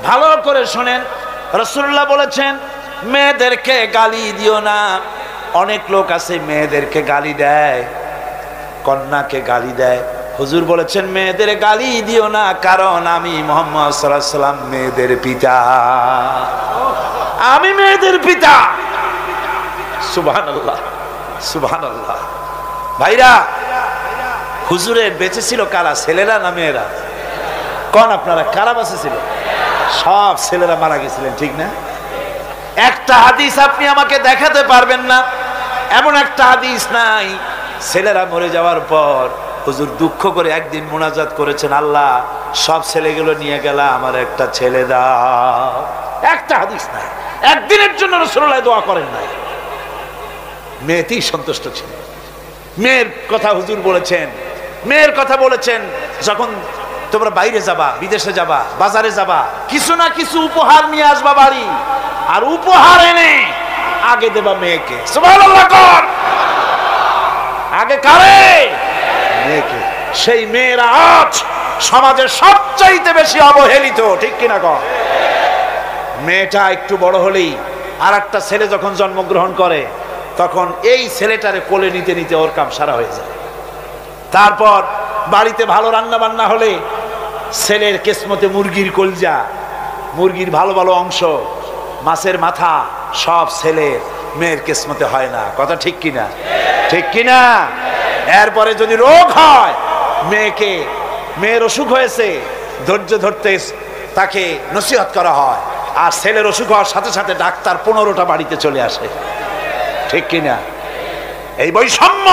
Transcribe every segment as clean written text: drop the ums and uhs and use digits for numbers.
ভালো করে শোনেন, রাসূলুল্লাহ বলেছেন মেয়েদেরকে গালি দিও না। অনেক লোক আছে মেয়েদেরকে গালি দেয়, কন্যাকে গালি দেয়। হুজুর বলেছেন মেয়েদের গালি দিও না, কারণ আমি মুহাম্মদ সাল্লাল্লাহু আলাইহি ওয়াসাল্লাম মেয়েদের পিতা, আমি মেয়েদের পিতা। সুবহানাল্লাহ, সুবহানাল্লাহ। ভাইরা, হুজুরের বেঁচে ছিল কারা, ছেলেরা না মেয়েরা? কোন আপনারা কারা বেঁচে ছিল? সব ছেলেরা মারা গেছিলেন, ঠিক না? একটা হাদিস আপনি আমাকে দেখাতে পারবেন না, এমন একটা হাদিস নাই ছেলেরা মরে যাওয়ার পর হুজুর দুঃখ করে একদিন মুনাজাত করেছেন, আল্লাহ সব ছেলেগুলো নিয়ে গেলা, আমার একটা ছেলে দাও। একটা হাদিস নাই, একদিনের জন্য রাসূলুল্লাহ দোয়া করেন নাই। মেয়েতেই সন্তুষ্ট ছিল। মেয়ের কথা হুজুর বলেছেন, মেয়ের কথা বলেছেন যখন তোমরা বাইরে যাবা, বিদেশে যাবা, বাজারে যাবা, কিছু না কিছু উপহার নিয়ে আসবা বাড়ি, আর উপহার এনে আগে দেবা মেয়েকে। সুবহানাল্লাহ কর। আগে কারে? মেয়েকে। সেই মেয়েরা আজ সমাজের সবচাইতে বেশি অবহেলিত, ঠিক কিনা কর? মেয়েটা একটু বড় হলেই আর একটা ছেলে যখন জন্মগ্রহণ করে, তখন এই ছেলেটারে কোলে নিতে নিতে ওর কাম সারা হয়ে যায়। তারপর বাড়িতে ভালো রান্না বান্না হলে ছেলের কিসমতে মুরগির কলজা, মুরগির ভালো ভালো অংশ, মাছের মাথা সব ছেলের, মেয়ের কিসমতে হয় না। কথা ঠিক কিনা? ঠিক কিনা? এরপরে যদি রোগ হয়, মেয়ের অসুখ হয়েছে, ধৈর্য ধরতে তাকে নসিহত করা হয়, আর ছেলের অসুখ হওয়ার সাথে সাথে ডাক্তার 15টা বাড়িতে চলে আসে, ঠিক কিনা? এই বৈষম্য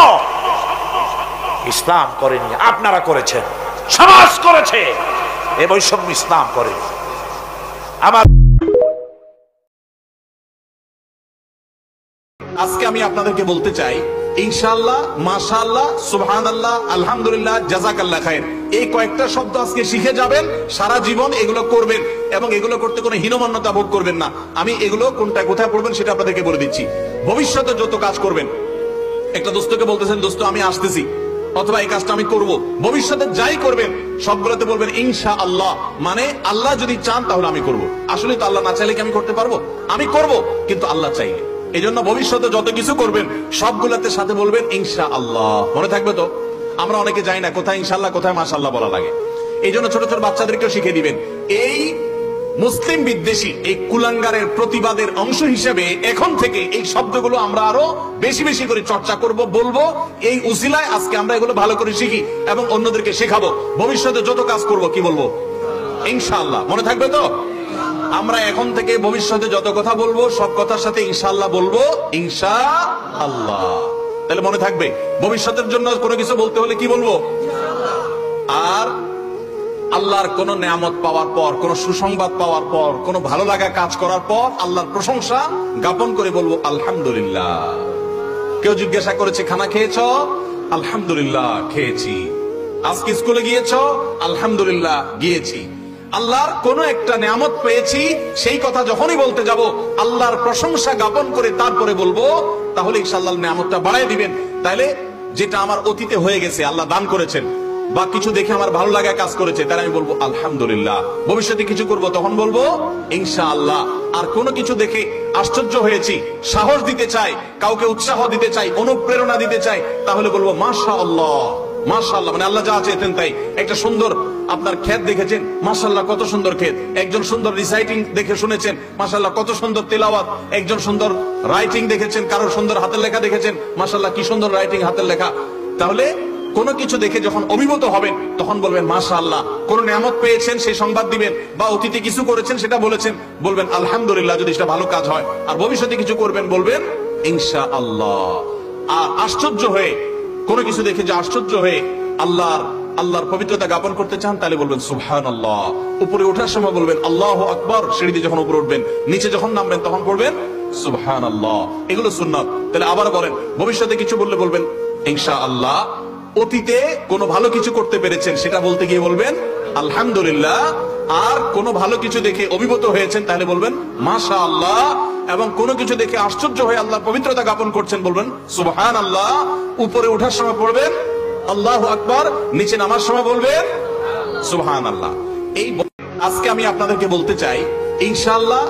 ইসলাম করেনি, আপনারা করেছেন, সমাজ করেছে। এই বৈষম্য ইসলাম করেনি। আমার আজকে আমি আপনাদেরকে বলতে চাই, ইনশাআল্লাহ, মাশাআল্লাহ, সুবহানাল্লাহ, আলহামদুলিল্লাহ, জাযাকাল্লাহ খায়ের, এই কয়েকটা শব্দ আজকে শিখে যাবেন, সারা জীবন এগুলো করবেন এবং এগুলো করতে কোনো হীনমন্যতা ভোগ করবেন না। আমি এগুলো কোনটা কোথায় পড়বেন সেটা আপনাদেরকে বলে দিচ্ছি। ভবিষ্যতে যত কাজ করবেন, একটা দোস্তকে বলতেছেন, দোস্ত আমি আসতেছি, অথবা এই কাজটা আমি করব, ভবিষ্যতে যাই করবেন সবগুলোতে বলবেন ইনশাআল্লাহ, মানে আল্লাহ যদি চান তাহলে আমি করব। আসলে তো আল্লাহ না চাইলে কি আমি করতে পারবো? আমি করব, কিন্তু আল্লাহ চাইলে। এই জন্য ভবিষ্যতে যত কিছু করবেন সবগুলোতে সাথে বলবেন ইনশাআল্লাহ। মনে থাকবে তো? আমরা অনেকে জানি না কোথায় ইনশাআল্লাহ কোথায় মাশাআল্লাহ বলা লাগে। এই জন্য ছোট ছোট বাচ্চাদেরকেও শিখিয়ে দিবেন। এই মুসলিম বিদ্বেষী এই কুলাঙ্গারের প্রতিবাদের অংশ হিসেবে এখন থেকে এই শব্দগুলো আমরা আরো বেশি বেশি করে চর্চা করব, বলবো। এই উসিলায় আজকে আমরা এগুলো ভালো করে শিখি এবং অন্যদেরকে শেখাবো। ভবিষ্যতে যত কাজ করব কি বলবো? ইনশাআল্লাহ। মনে থাকবে তো? আমরা এখন থেকে ভবিষ্যতে যত কথা বলবো সব কথার সাথে ইনশাআল্লাহ বলবো, ইনশাআল্লাহ। তাহলে মনে থাকবে, ভবিষ্যতের জন্য কোনো কিছু বলতে হলে কি বলবো? আর আল্লাহর কোন নিয়ামত পাওয়ার পর, কোন সুসংবাদ পাওয়ার পর, কোন ভালো লাগা কাজ করার পর আল্লাহর প্রশংসা জ্ঞাপন করে বলবো আলহামদুলিল্লাহ। কেউ জিজ্ঞাসা করেছে খানা খেয়েছো? আলহামদুলিল্লাহ খেয়েছি। আজকে স্কুলে গিয়েছো? আলহামদুলিল্লাহ গিয়েছি। আল্লাহর কোন একটা নিয়ামত পেয়েছি, সেই কথা যখনই বলতে যাব আল্লাহর প্রশংসা জ্ঞাপন করে তারপরে বলবো, তাহলে ইনশাআল্লাহ নিয়ামতটা বাড়ায় দিবেন। তাহলে যেটা আমার অতীতে হয়ে গেছে, আল্লাহ দান করেছেন, বা কিছু দেখে আমার ভালো লাগা কাজ করেছে, তাহলে আমি বলবো আলহামদুলিল্লাহ। ভবিষ্যতে কিছু করব তখন বলবো ইনশাআল্লাহ। আর কোনো কিছু দেখে আশ্চর্য হয়েছি, সাহস দিতে চাই, কাউকে উৎসাহ দিতে চাই, অনুপ্রেরণা দিতে চাই, তাহলে বলবো মাশাআল্লাহ। মাশাআল্লাহ মানে আল্লাহ যা চেয়েছেন তাই। একটা সুন্দর আপনার ক্ষেত দেখেছেন, মাশাআল্লাহ কত সুন্দর ক্ষেত। একজন সুন্দর রিসাইটিং দেখে শুনেছেন, মাশাআল্লাহ কত সুন্দর তেলাওয়াত। একজন সুন্দর রাইটিং দেখেছেন, কারোর সুন্দর হাতের লেখা দেখেছেন, মাশাআল্লাহ কি সুন্দর রাইটিং, হাতের লেখা। তাহলে কোন কিছু দেখে যখন অভিভূত হবেন তখন বলবেন মাশাআল্লাহ। কোন নিয়ামত পেয়েছেন সেই সংবাদ দিবেন, বা অতীতে কিছু করেছেন সেটা বলেছেন, বলবেন আলহামদুলিল্লাহ যদি সেটা ভালো কাজ হয়। আর ভবিষ্যতে কিছু করবেন বলবেন ইনশাআল্লাহ। আর আশ্চর্য হয়ে কোন কিছু দেখে যে আশ্চর্য হয়ে আল্লাহর পবিত্রতা জ্ঞাপন করতে চান, তাহলে বলবেন সুবহানাল্লাহ। উপরে ওঠার সময় বলবেন আল্লাহু আকবার। সিঁড়িতে যখন উপরে উঠবেন, নিচে যখন নামবেন তখন পড়বেন সুবহানাল্লাহ। এগুলো সুন্নাত। তাহলে আবার বলেন, ভবিষ্যতে কিছু বললে বলবেন ইনশাআল্লাহ। অতীতে কোনো ভালো কিছু করতে পেরেছেন সেটা বলতে গিয়ে বলবেন আলহামদুলিল্লাহ। আর কোনো ভালো কিছু দেখে অভিভূত হয়েছেন তাহলে বলবেন মাশাআল্লাহ। এবং কোনো কিছু দেখে আশ্চর্য হয়ে আল্লাহর পবিত্রতা জ্ঞাপন করছেন বলবেন সুবহানাল্লাহ। উপরে ওঠার সময় পড়বেন আল্লাহু আকবার, নিচে নামার সময় বলবেন সুবহানাল্লাহ। এই আজকে আমি আপনাদেরকে বলতে চাই ইনশাআল্লাহ